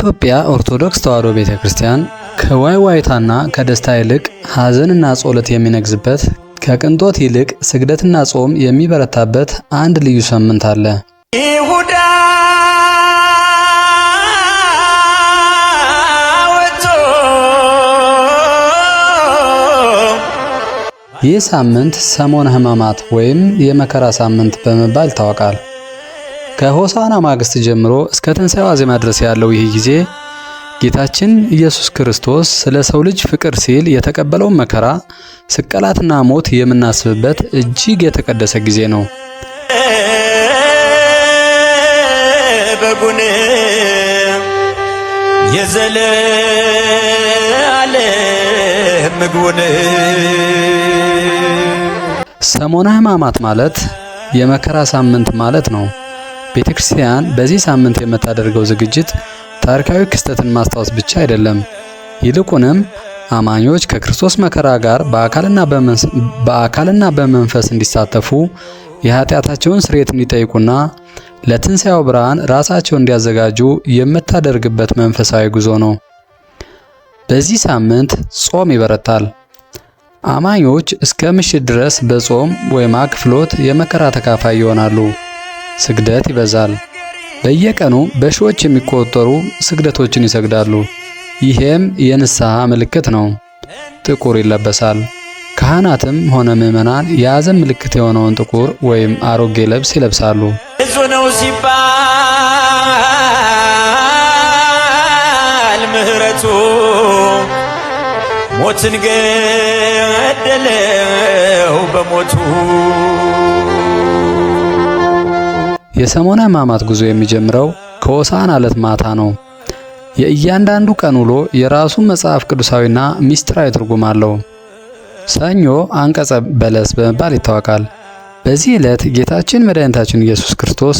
የኢትዮጵያ ኦርቶዶክስ ተዋሕዶ ቤተክርስቲያን ከዋይዋይታና ከደስታ ይልቅ ሐዘንና ጸሎት የሚነግዝበት፣ ከቅንጦት ይልቅ ስግደትና ጾም የሚበረታበት አንድ ልዩ ሳምንት አለ። ይሁዳ ወጥቶ ይህ ሳምንት ሰሞነ ሕማማት ወይም የመከራ ሳምንት በመባል ይታወቃል። ከሆሳዕና ማግስት ጀምሮ እስከ ትንሣኤ ዋዜማ ድረስ ያለው ይህ ጊዜ ጌታችን ኢየሱስ ክርስቶስ ስለ ሰው ልጅ ፍቅር ሲል የተቀበለውን መከራ፣ ስቅላትና ሞት የምናስብበት እጅግ የተቀደሰ ጊዜ ነው። በጉን የዘለዓለም ምግቡን ሰሞነ ሕማማት ማለት የመከራ ሳምንት ማለት ነው። ቤተክርስቲያን በዚህ ሳምንት የምታደርገው ዝግጅት ታሪካዊ ክስተትን ማስታወስ ብቻ አይደለም። ይልቁንም አማኞች ከክርስቶስ መከራ ጋር በአካልና በመንፈስ እንዲሳተፉ፣ የኃጢአታቸውን ስርየት እንዲጠይቁና ለትንሣኤው ብርሃን ራሳቸውን እንዲያዘጋጁ የምታደርግበት መንፈሳዊ ጉዞ ነው። በዚህ ሳምንት ጾም ይበረታል። አማኞች እስከ ምሽት ድረስ በጾም ወይም አክፍሎት የመከራ ተካፋይ ይሆናሉ። ስግደት ይበዛል። በየቀኑ በሺዎች የሚቆጠሩ ስግደቶችን ይሰግዳሉ። ይሄም የንስሐ ምልክት ነው። ጥቁር ይለበሳል። ካህናትም ሆነ ምዕመናን የሐዘን ምልክት የሆነውን ጥቁር ወይም አሮጌ ልብስ ይለብሳሉ። ብዙ ነው ሲባል ምሕረቱ ሞትን ገደለው በሞቱ። የሰሞነ ሕማማት ጉዞ የሚጀምረው ከሆሳዕና ዕለት ማታ ነው። የእያንዳንዱ ቀን ውሎ የራሱ መጽሐፍ ቅዱሳዊና ሚስጥራዊ ትርጉም አለው። ሰኞ አንቀጸ በለስ በመባል ይታወቃል። በዚህ ዕለት ጌታችን መድኃኒታችን ኢየሱስ ክርስቶስ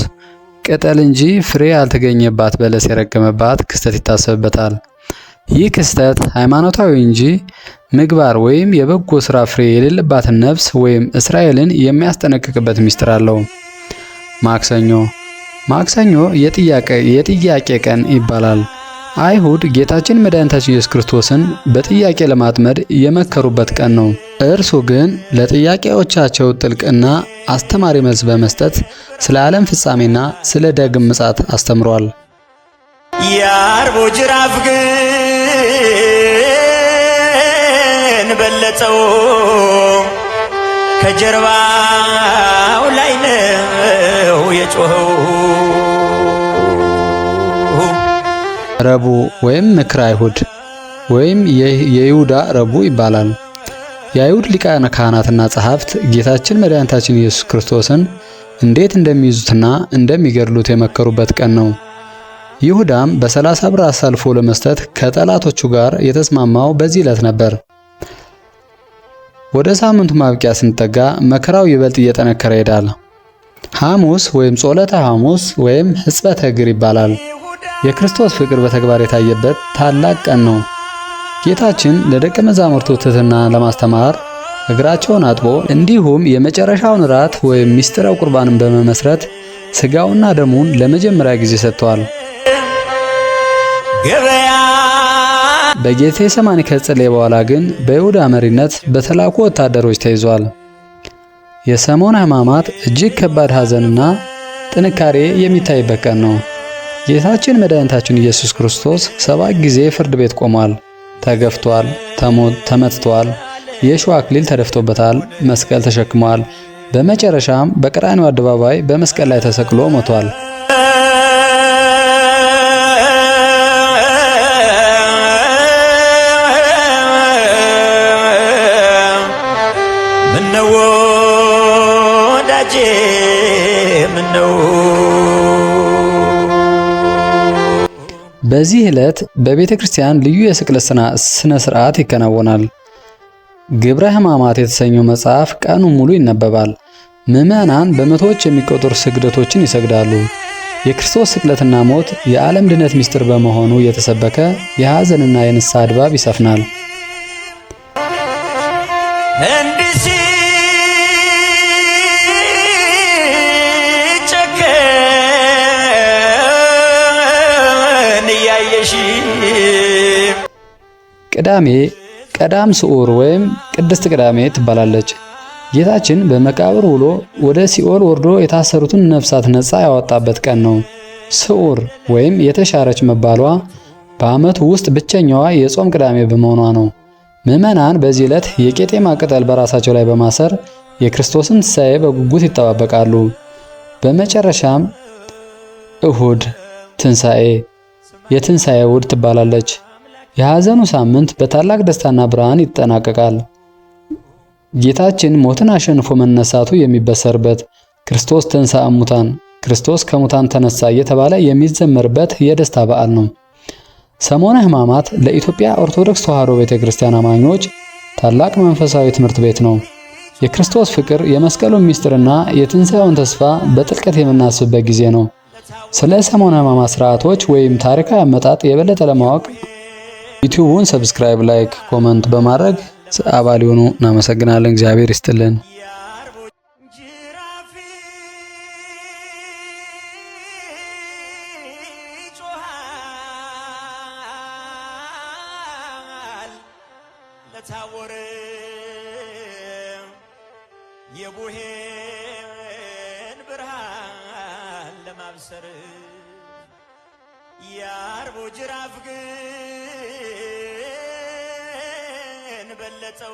ቅጠል እንጂ ፍሬ ያልተገኘባት በለስ የረገመባት ክስተት ይታሰብበታል። ይህ ክስተት ሃይማኖታዊ እንጂ ምግባር ወይም የበጎ ሥራ ፍሬ የሌለባትን ነፍስ ወይም እስራኤልን የሚያስጠነቅቅበት ሚስጥር አለው። ማክሰኞ የጥያቄ ቀን ይባላል። አይሁድ ጌታችን መድኃኒታችን ኢየሱስ ክርስቶስን በጥያቄ ለማጥመድ የመከሩበት ቀን ነው። እርሱ ግን ለጥያቄዎቻቸው ጥልቅና አስተማሪ መልስ በመስጠት ስለ ዓለም ፍጻሜና ስለ ዳግም ምጽአት አስተምሯል። የአርቡ ጅራፍ ግን በለጠው፣ ከጀርባው ላይ ነው የጮኸው። ረቡዕ ወይም ምክረ አይሁድ ወይም የይሁዳ ረቡዕ ይባላል። የአይሁድ ሊቃነ ካህናትና ጸሐፍት ጌታችን መድኃኒታችን ኢየሱስ ክርስቶስን እንዴት እንደሚይዙትና እንደሚገድሉት የመከሩበት ቀን ነው። ይሁዳም በ30 ብር አሳልፎ ለመስጠት ከጠላቶቹ ጋር የተስማማው በዚህ ዕለት ነበር። ወደ ሳምንቱ ማብቂያ ስንጠጋ መከራው ይበልጥ እየጠነከረ ይሄዳል። ሐሙስ ወይም ጾለተ ሐሙስ ወይም ሕጽበተ እግር ይባላል። የክርስቶስ ፍቅር በተግባር የታየበት ታላቅ ቀን ነው። ጌታችን ለደቀ መዛሙርቱ ትሕትና ለማስተማር እግራቸውን አጥቦ እንዲሁም የመጨረሻውን ራት ወይም ምስጢረ ቁርባንን በመመስረት ሥጋውና ደሙን ለመጀመሪያ ጊዜ ሰጥቷል። በጌቴሰማኒ ከጸለየ በኋላ ግን በይሁዳ መሪነት በተላኩ ወታደሮች ተይዟል። የሰሞነ ሕማማት እጅግ ከባድ ሐዘንና ጥንካሬ የሚታይበት ቀን ነው። ጌታችን መድኃኒታችን ኢየሱስ ክርስቶስ 7 ጊዜ ፍርድ ቤት ቆሟል። ተገፍቷል፣ ተመትቷል፣ የእሾህ አክሊል ተደፍቶበታል፣ መስቀል ተሸክሟል። በመጨረሻም በቀራንዮ አደባባይ በመስቀል ላይ ተሰቅሎ ሞቷል። ምነው ወዳጄ ምነው። በዚህ ዕለት በቤተ ክርስቲያን ልዩ የስቅለት ስነ ስርዓት ይከናወናል። ግብረ ሕማማት የተሰኘው መጽሐፍ ቀኑን ሙሉ ይነበባል። ምዕመናን በመቶዎች የሚቆጠሩ ስግደቶችን ይሰግዳሉ። የክርስቶስ ስቅለትና ሞት የዓለም ድነት ምስጢር በመሆኑ የተሰበከ የሐዘንና የንስሐ ድባብ ይሰፍናል። እንዲህ ሲጨከን እያየሽ ቅዳሜ ቀዳም ስዑር ወይም ቅድስት ቅዳሜ ትባላለች። ጌታችን በመቃብር ውሎ ወደ ሲኦል ወርዶ የታሰሩትን ነፍሳት ነፃ ያወጣበት ቀን ነው። ስዑር ወይም የተሻረች መባሏ በዓመቱ ውስጥ ብቸኛዋ የጾም ቅዳሜ በመሆኗ ነው። ምዕመናን በዚህ ዕለት የቄጤማ ቅጠል በራሳቸው ላይ በማሰር የክርስቶስን ትንሣኤ በጉጉት ይጠባበቃሉ። በመጨረሻም እሁድ ትንሣኤ የትንሣኤ እሁድ ትባላለች። የሐዘኑ ሳምንት በታላቅ ደስታና ብርሃን ይጠናቀቃል። ጌታችን ሞትን አሸንፎ መነሳቱ የሚበሰርበት ክርስቶስ ተንሥአ እሙታን ክርስቶስ ከሙታን ተነሳ እየተባለ የሚዘመርበት የደስታ በዓል ነው። ሰሞነ ሕማማት ለኢትዮጵያ ኦርቶዶክስ ተዋሕዶ ቤተክርስቲያን አማኞች ታላቅ መንፈሳዊ ትምህርት ቤት ነው። የክርስቶስ ፍቅር፣ የመስቀሉን ምስጢርና የትንሣኤውን ተስፋ በጥልቀት የምናስብበት ጊዜ ነው። ስለ ሰሞነ ሕማማት ሥርዓቶች ወይም ታሪካዊ አመጣጥ የበለጠ ለማወቅ ዩቲዩቡን ሰብስክራይብ፣ ላይክ፣ ኮመንት በማድረግ አባል ይሁኑ። እናመሰግናለን። እግዚአብሔር ይስጥልን። ለታወረ የቡሄን ብርሃን ለማብሰር የአርቦ ጅራፍ ግን በለጠው።